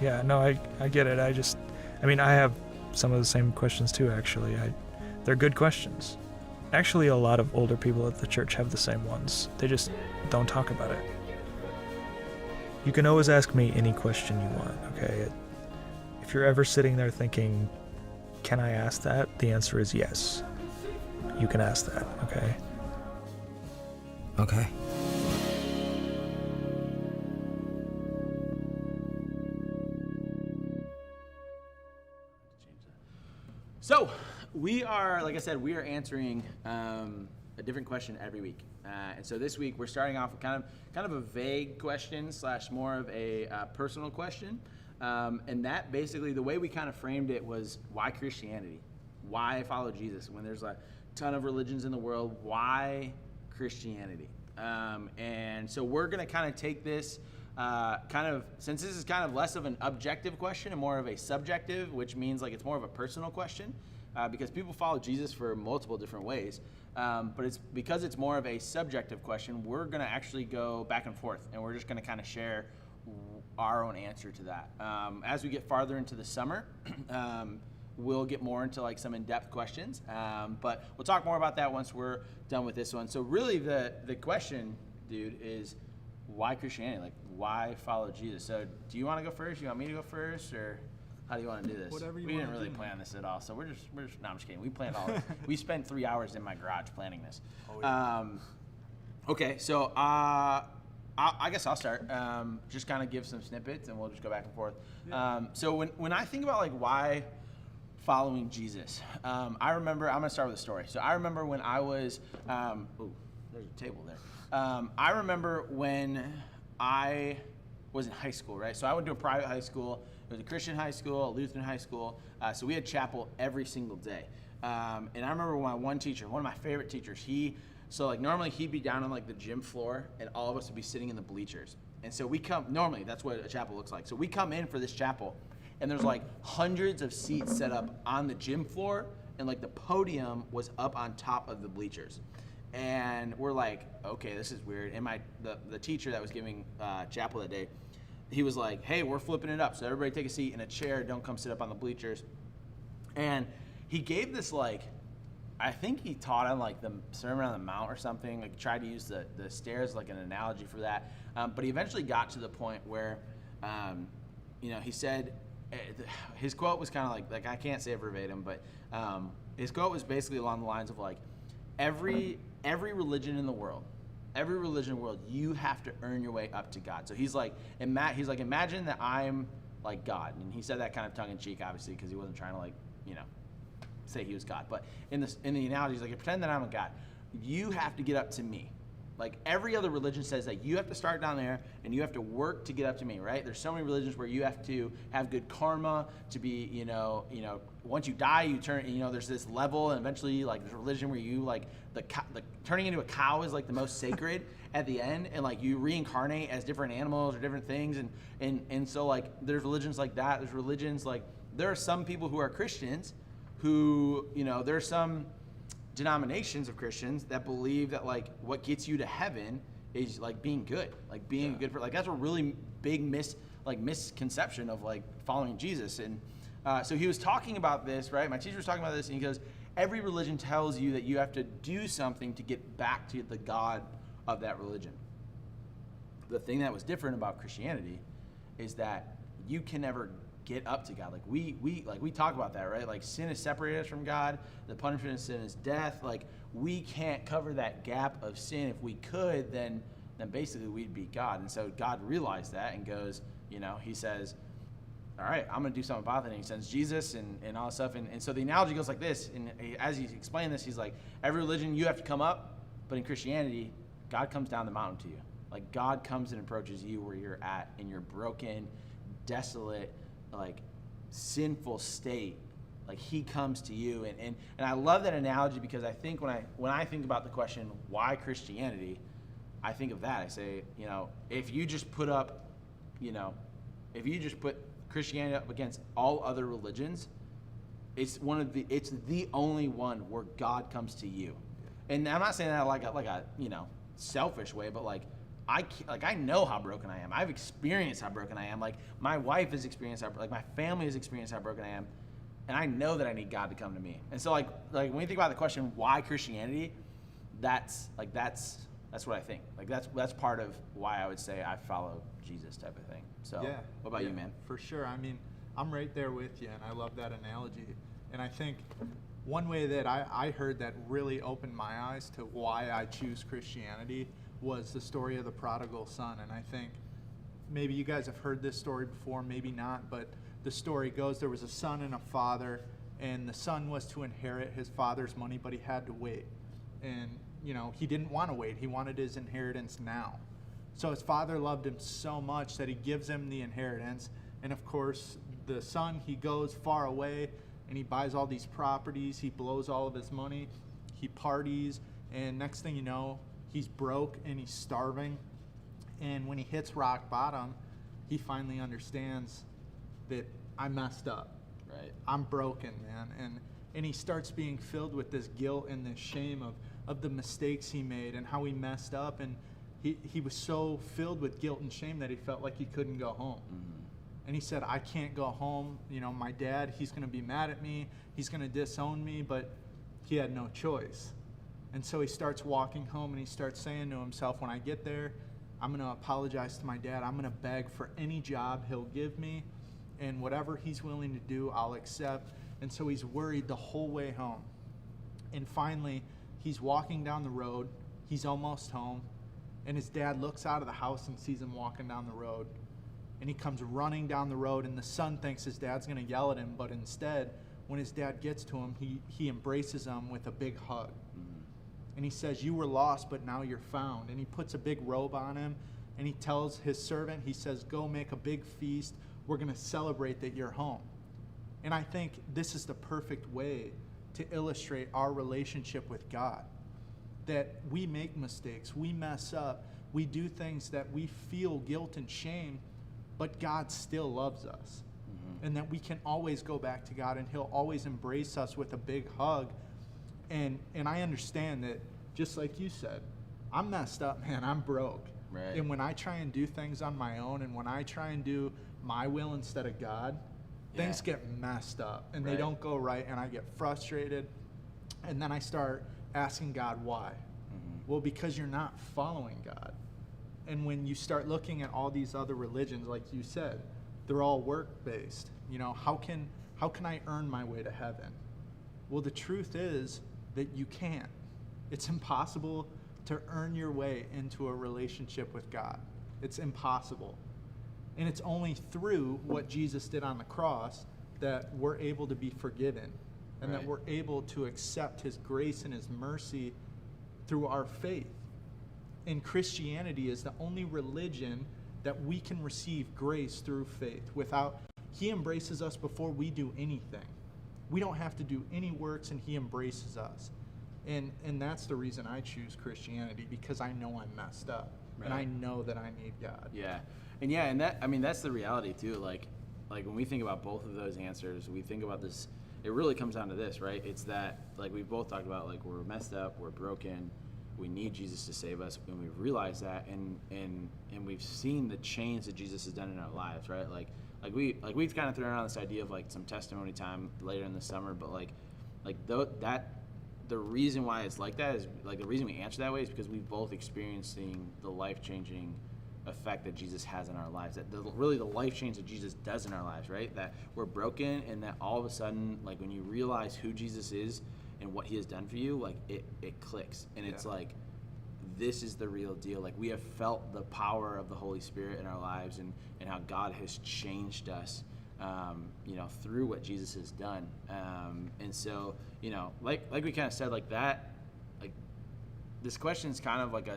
Yeah, no, I get it. I mean, I have some of the same questions too, actually. They're good questions. Actually, a lot of older people at the church have the same ones. They just don't talk about it. You can always ask me any question you want, okay? If you're ever sitting there thinking, can I ask that? The answer is yes. You can ask that, okay? Okay. So we are, like I said, we are answering a different question every week. And so this week we're starting off with kind of a vague question / more of a personal question. And that basically, the way we kind of framed it was, why Christianity? Why follow Jesus? When there's a ton of religions in the world, why Christianity? And so we're going to kind of take this since this is kind of less of an objective question and more of a subjective, which means like it's more of a personal question, because people follow Jesus for multiple different ways. But it's because it's more of a subjective question, we're going to actually go back and forth, and we're just going to kind of share our own answer to that. As we get farther into the summer, we'll get more into like some in-depth questions, but we'll talk more about that once we're done with this one. So really the question, dude, is why Christianity? Like, why follow Jesus? So do you want to go first? You want me to go first, or how do you want to do this? Whatever you we want didn't to really do. plan this at all, so we're just no, I'm just kidding. We planned all this. We spent 3 hours in my garage planning this. Oh, yeah. Okay, so I guess I'll start. Just kind of give some snippets, and we'll just go back and forth. Yeah. So when I think about like why following Jesus, I remember, I'm gonna start with a story. So I remember when I was, there's a table there. I remember when I was in high school, right? So I went to a private high school. It was a Christian high school, a Lutheran high school. So we had chapel every single day. And I remember my one teacher, one of my favorite teachers, normally he'd be down on like the gym floor, and all of us would be sitting in the bleachers. And so normally that's what a chapel looks like. So we come in for this chapel, and there's like hundreds of seats set up on the gym floor, and like the podium was up on top of the bleachers. And we're like, okay, this is weird. And the teacher that was giving chapel that day, he was like, hey, we're flipping it up. So everybody take a seat in a chair. Don't come sit up on the bleachers. And he gave this like I think he taught on like the Sermon on the Mount or something. Like tried to use the stairs like an analogy for that. But he eventually got to the point where, he said, his quote was kind of like I can't say it verbatim, but his quote was basically along the lines of like, every religion in the world, you have to earn your way up to God. So he's like, imagine that I'm like God, and he said that kind of tongue in cheek, obviously, because he wasn't trying to like, say he was God. But in the analogy, he's like, pretend that I'm a God. You have to get up to me. Like every other religion says that you have to start down there and you have to work to get up to me, right? There's so many religions where you have to have good karma to be, once you die, you turn, there's this level, and eventually like there's a religion where you like the turning into a cow is like the most sacred at the end, and like you reincarnate as different animals or different things, and so like there's religions like that. There's religions like there are some people who are Christians who, there's some denominations of Christians that believe that like what gets you to heaven is like being good, like being good for like that's a really big misconception of like following Jesus. And so he was talking about this, right? My teacher was talking about this, and he goes, every religion tells you that you have to do something to get back to the God of that religion. The thing that was different about Christianity is that you can never get up to God. Like we talk about that, right? Like sin has separated us from God. The punishment of sin is death. Like we can't cover that gap of sin. If we could, then basically we'd be God. And so God realized that and goes, he says, all right, I'm going to do something about that. And he sends Jesus and all this stuff. And so the analogy goes like this. And as he's explaining this, he's like, every religion you have to come up, but in Christianity, God comes down the mountain to you. Like God comes and approaches you where you're at in your broken, desolate, like sinful state. Like he comes to you, and I love that analogy because I think when I think about the question why Christianity, I think of that. I say, if you just put Christianity up against all other religions, it's the only one where God comes to you. And I'm not saying that like a selfish way, but like I know how broken I am. I've experienced how broken I am. Like my wife has experienced my family has experienced how broken I am, and I know that I need God to come to me. And so like when you think about the question why Christianity, that's what I think. Like that's part of why I would say I follow Jesus type of thing. So yeah, what about you, man? For sure. I mean, I'm right there with you, and I love that analogy. And I think one way that I heard that really opened my eyes to why I choose Christianity was the story of the prodigal son. And I think maybe you guys have heard this story before, maybe not, but the story goes there was a son and a father, and the son was to inherit his father's money, but he had to wait. And he didn't want to wait. He wanted his inheritance now. So his father loved him so much that he gives him the inheritance. And of course, the son, he goes far away and he buys all these properties. He blows all of his money. He parties. And next thing you know, he's broke and he's starving. And when he hits rock bottom, he finally understands that I messed up. Right. I'm broken, man. And he starts being filled with this guilt and this shame of the mistakes he made and how he messed up. And he was so filled with guilt and shame that he felt like he couldn't go home. Mm-hmm. And he said, I can't go home. My dad, he's going to be mad at me. He's going to disown me. But he had no choice. And so he starts walking home and he starts saying to himself, when I get there, I'm going to apologize to my dad. I'm going to beg for any job he'll give me. And whatever he's willing to do, I'll accept. And so he's worried the whole way home. And finally, he's walking down the road. He's almost home. And his dad looks out of the house and sees him walking down the road. And he comes running down the road, and the son thinks his dad's going to yell at him. But instead, when his dad gets to him, he embraces him with a big hug. Mm-hmm. And he says, you were lost, but now you're found. And he puts a big robe on him. And he tells his servant, he says, go make a big feast. We're going to celebrate that you're home. And I think this is the perfect way to illustrate our relationship with God. That we make mistakes, we mess up, we do things that we feel guilt and shame, but God still loves us. Mm-hmm. And that we can always go back to God and he'll always embrace us with a big hug. And I understand that, just like you said, I'm messed up, man, I'm broke. Right. And when I try and do things on my own, and when I try and do my will instead of God, things get messed up and they don't go right, and I get frustrated. And then I start asking God why. Well, because you're not following God. And when you start looking at all these other religions, like you said, they're all work-based. You know, how can I earn my way to heaven? Well, the truth is that you can't. It's impossible to earn your way into a relationship with God. It's impossible. And it's only through what Jesus did on the cross that we're able to be forgiven and that we're able to accept his grace and his mercy through our faith. And Christianity is the only religion that we can receive grace through faith without, he embraces us before we do anything. We don't have to do any works, and he embraces us. And that's the reason I choose Christianity, because I know I'm messed up. Right. And I know that I need God. And that, I mean, that's the reality too. Like when we think about both of those answers, we think about this, it really comes down to this, right? It's that, like we've both talked about, like we're messed up, we're broken, we need Jesus to save us, and we've realized that, and we've seen the change that Jesus has done in our lives, right? Like we've kind of thrown around this idea of like some testimony time later in the summer, but the reason why it's like that is, like, the reason we answer that way is because we've both experiencing the life-changing effect that Jesus has in our lives, that really the life change that Jesus does in our lives, right? That we're broken, and that all of a sudden, like when you realize who Jesus is and what he has done for you, like it clicks, and it's like, this is the real deal. Like we have felt the power of the Holy Spirit in our lives, and how God has changed us, through what Jesus has done. And so, like we kind of said, like that, like this question is kind of like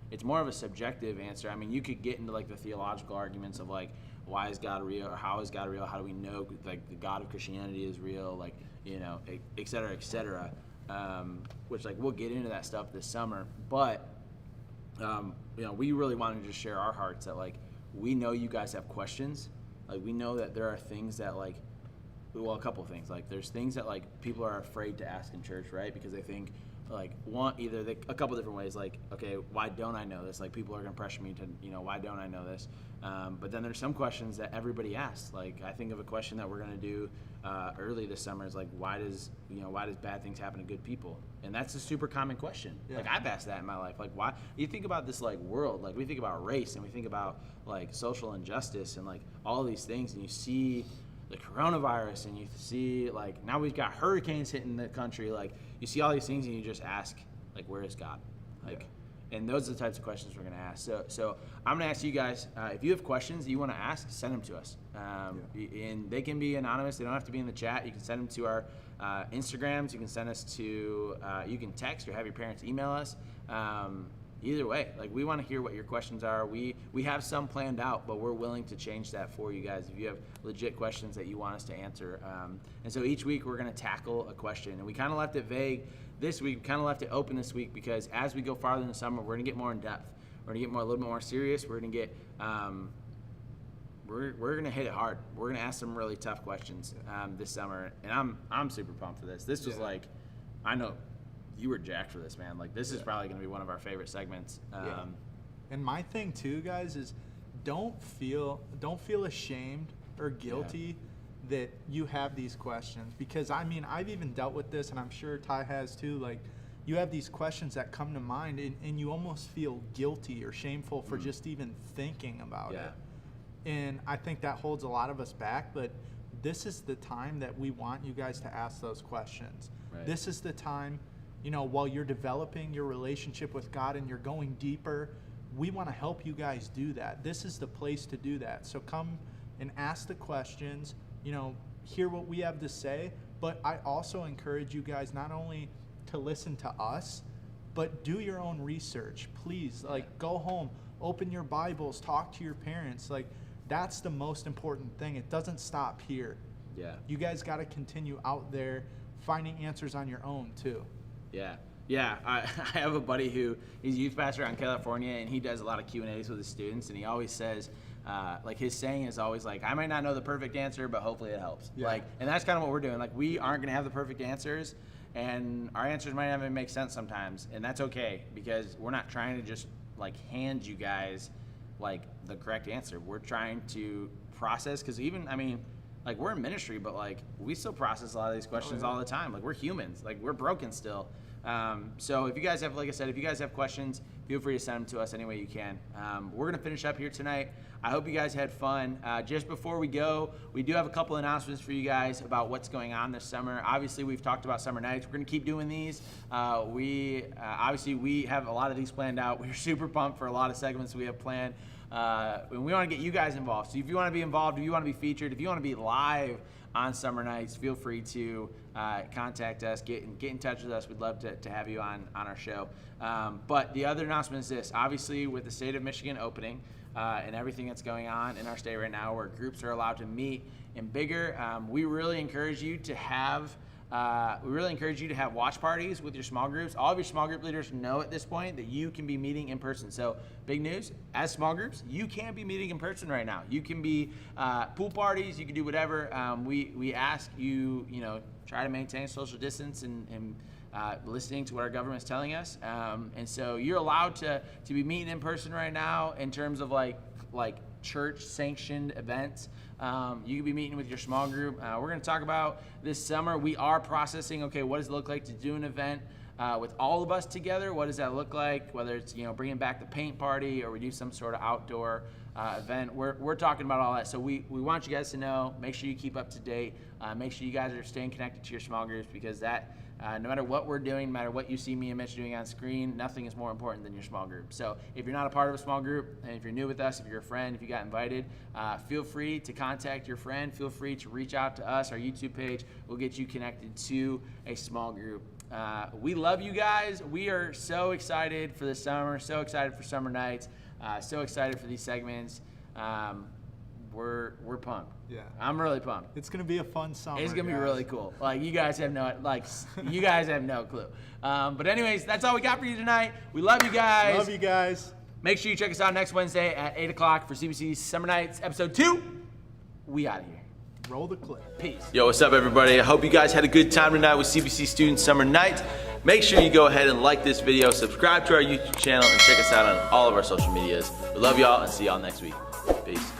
it's more of a subjective answer. I mean, you could get into like the theological arguments of like, why is God real, or how is God real? How do we know like the God of Christianity is real? Like, et cetera, et cetera. Which like we'll get into that stuff this summer, but we really wanted to just share our hearts that like we know you guys have questions. Like we know that there are things that like, well, a couple of things. Like there's things that like people are afraid to ask in church, right? Because they think like a couple different ways. Like, okay, why don't I know this? Like people are gonna pressure me to, why don't I know this? But then there's some questions that everybody asks. Like I think of a question that we're gonna do early this summer is like, why does bad things happen to good people? And that's a super common question. Yeah. Like I've asked that in my life. Like why? You think about this like world. Like we think about race, and we think about like social injustice and like all these things, and you see the coronavirus, and you see like now we've got hurricanes hitting the country. Like you see all these things, and you just ask like, where is God? Like, and those are the types of questions we're gonna ask. So I'm gonna ask you guys, if you have questions that you want to ask, send them to us. And they can be anonymous. They don't have to be in the chat. You can send them to our Instagrams. You can send us to. You can text or have your parents email us. Either way, like we want to hear what your questions are. We have some planned out, but we're willing to change that for you guys if you have legit questions that you want us to answer. And so each week we're going to tackle a question, and we kind of left it vague this week. We kind of left it open this week because as we go farther in the summer, we're going to get more in depth. We're going to get a little bit more serious. We're going to get we're going to hit it hard. We're going to ask some really tough questions this summer, and I'm super pumped for this. This was like, I know you were jacked for this, man. Like this is probably going to be one of our favorite segments. And my thing too, guys, is don't feel ashamed or guilty that you have these questions, because I mean I've even dealt with this, and I'm sure Ty has too. Like you have these questions that come to mind, and you almost feel guilty or shameful for just even thinking about it. And I think that holds a lot of us back, but this is the time that we want you guys to ask those questions. Right. This is the time, while you're developing your relationship with God and you're going deeper, we want to help you guys do that. This is the place to do that. So come and ask the questions, hear what we have to say, but I also encourage you guys not only to listen to us, but do your own research. Please, go home, open your Bibles, talk to your parents. Like, that's the most important thing. It doesn't stop here. Yeah. You guys got to continue out there finding answers on your own too. Yeah, I have a buddy who he's a youth pastor out in California, and he does a lot of Q&As with his students, and he always says, like his saying is always like, I might not know the perfect answer, but hopefully it helps. Yeah. Like, and that's kind of what we're doing. Like, we aren't gonna have the perfect answers, and our answers might not even make sense sometimes, and that's okay, because we're not trying to just like hand you guys like the correct answer. We're trying to process, because even, I mean, like we're in ministry, but like we still process a lot of these questions all the time. Like we're humans, like we're broken still. So if you guys have, like I said, if you guys have questions, feel free to send them to us any way you can. We're gonna finish up here tonight. I hope you guys had fun. Just before we go, we do have a couple announcements for you guys about what's going on this summer. Obviously, we've talked about summer nights. We're gonna keep doing these. Obviously, we have a lot of these planned out. We're super pumped for a lot of segments we have planned. And we want to get you guys involved. So if you want to be involved, if you want to be featured, if you want to be live on summer nights, feel free to contact us, get in touch with us. We'd love to have you on our show. But the other announcement is this. Obviously, with the state of Michigan opening and everything that's going on in our state right now, where groups are allowed to meet in bigger, we really encourage you to have watch parties with your small groups. All of your small group leaders know at this point that you can be meeting in person. So big news, as small groups, you can be meeting in person right now. You can be pool parties, you can do whatever. We ask you, try to maintain social distance and listening to what our government's telling us. And so you're allowed to be meeting in person right now in terms of like church sanctioned events. You could be meeting with your small group. We're going to talk about this summer. We are processing, okay, what does it look like to do an event with all of us together? What does that look like? Whether it's, bringing back the paint party or we do some sort of outdoor event. We're talking about all that. So we want you guys to know, make sure you keep up to date. Make sure you guys are staying connected to your small groups, because that, no matter what we're doing, no matter what you see me and Mitch doing on screen, nothing is more important than your small group. So if you're not a part of a small group, and if you're new with us, if you're a friend, if you got invited, feel free to contact your friend. Feel free to reach out to us, our YouTube page. We'll get you connected to a small group. We love you guys. We are so excited for the summer, so excited for summer nights, so excited for these segments. We're pumped. Yeah. I'm really pumped. It's gonna be a fun summer. It's gonna be guys. really cool. Like you guys have no clue. But anyways, that's all we got for you tonight. We love you guys. Love you guys. Make sure you check us out next Wednesday at 8 o'clock for CBC's Summer Nights Episode 2. We out of here. Roll the clip. Peace. Yo, what's up, everybody? I hope you guys had a good time tonight with CBC Student Summer Nights. Make sure you go ahead and like this video, subscribe to our YouTube channel, and check us out on all of our social medias. We love y'all and see y'all next week. Peace.